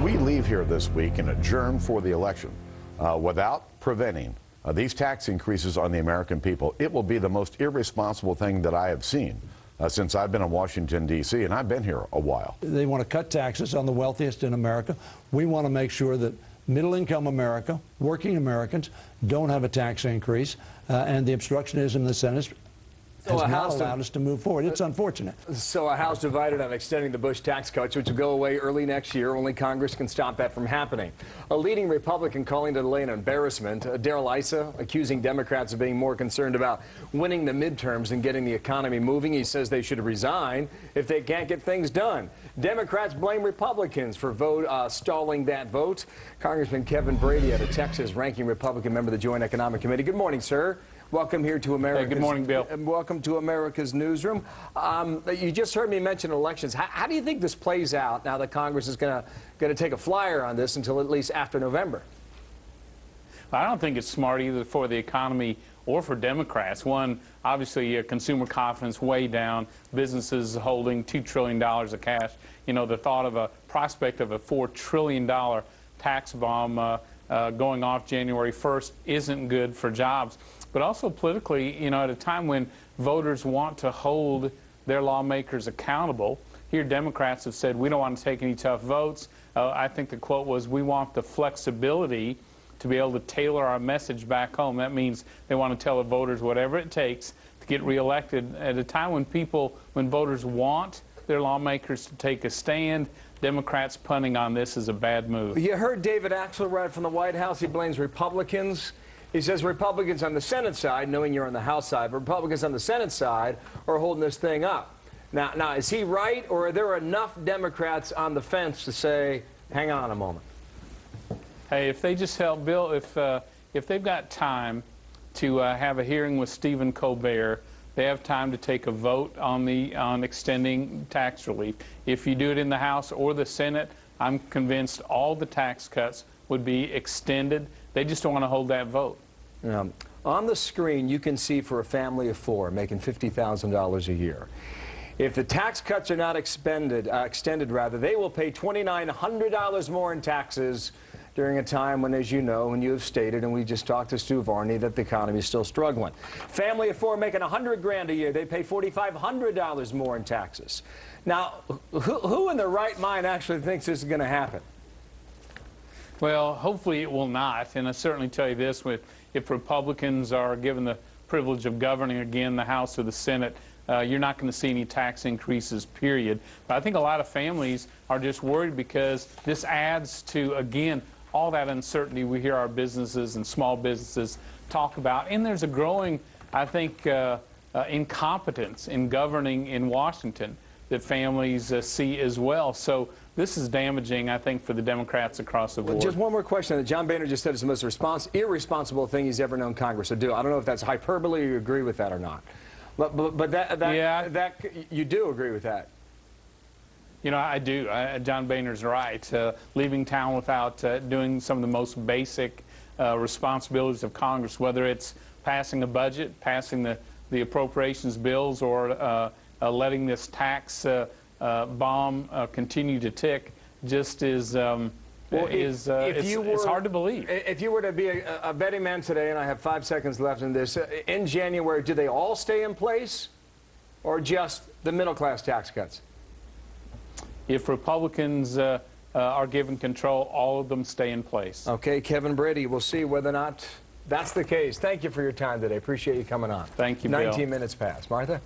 we leave here this week and adjourn for the election without preventing these tax increases on the American people, it will be the most irresponsible thing that I have seen since I've been in Washington, D.C., and I've been here a while. They want to cut taxes on the wealthiest in America. We want to make sure that middle-income America, working Americans, don't have a tax increase, and the obstructionism in the Senate has not allowed us to move forward. It's unfortunate. So a House divided on extending the Bush tax cuts, which will go away early next year. Only Congress can stop that from happening. A leading Republican calling the delay an embarrassment. Issa accusing Democrats of being more concerned about winning the midterms and getting the economy moving. He says they should resign if they can't get things done. Democrats blame Republicans for stalling that vote. Congressman Kevin Brady out of Texas, ranking Republican member of the Joint Economic Committee. Good morning, sir. Welcome here to America's... Hey, good morning, Bill. Welcome to America's newsroom. You just heard me mention elections. How do you think this plays out now that Congress is going to take a flyer on this until at least after November? I don't think it's smart either for the economy or for Democrats. One, obviously, consumer confidence way down, businesses holding $2 trillion of cash. You know, the thought of a prospect of a $4 trillion tax bomb going off January 1st isn't good for jobs. But also politically, you know, at a time when voters want to hold their lawmakers accountable, here Democrats have said we don't want to take any tough votes. I think the quote was, we want the flexibility to be able to tailor our message back home. That means they want to tell the voters whatever it takes to get reelected. At a time when voters want their lawmakers to take a stand, Democrats punting on this is a bad move. You heard David Axelrod from the White House. He blames Republicans. He says Republicans on the Senate side, knowing you're on the House side, but Republicans on the Senate side are holding this thing up. Now, is he right, or are there enough Democrats on the fence to say, hang on a moment? Hey, if they just help, Bill, if they've got time to have a hearing with Stephen Colbert, they have time to take a vote on extending tax relief. If you do it in the House or the Senate, I'm convinced all the tax cuts would be extended. They just don't want to hold that vote. On the screen, you can see for a family of four making $50,000 a year. If the tax cuts are not extended, they will pay $2,900 more in taxes during a time when, as you know, and you have stated, and we just talked to Stu Varney, that the economy is still struggling. Family of four making $100 grand a year, they pay $4,500 more in taxes. Now, who in their right mind actually thinks this is going to happen? Well, hopefully it will not, and I certainly tell you this, if Republicans are given the privilege of governing again the House or the Senate, you're not going to see any tax increases, period. But I think a lot of families are just worried because this adds to, again, all that uncertainty we hear our businesses and small businesses talk about. And there's a growing, I think, incompetence in governing in Washington that families see as well. So this is damaging, I think, for the Democrats across the board. Just one more question. John Boehner just said it's the most irresponsible thing he's ever known Congress to do. I don't know if that's hyperbole or you agree with that or not. But that you do agree with that. You know, I do. John Boehner's right. Leaving town without doing some of the most basic responsibilities of Congress, whether it's passing a budget, passing the appropriations bills, or letting this tax bomb continue to tick, just is it's hard to believe. If you were to be a betting man today, and I have 5 seconds left in this, in January, do they all stay in place, or just the middle-class tax cuts? If Republicans are given control, all of them stay in place. Okay, Kevin Brady, we'll see whether or not that's the case. Thank you for your time today. Appreciate you coming on. Thank you, Bill. 19 minutes past. Martha?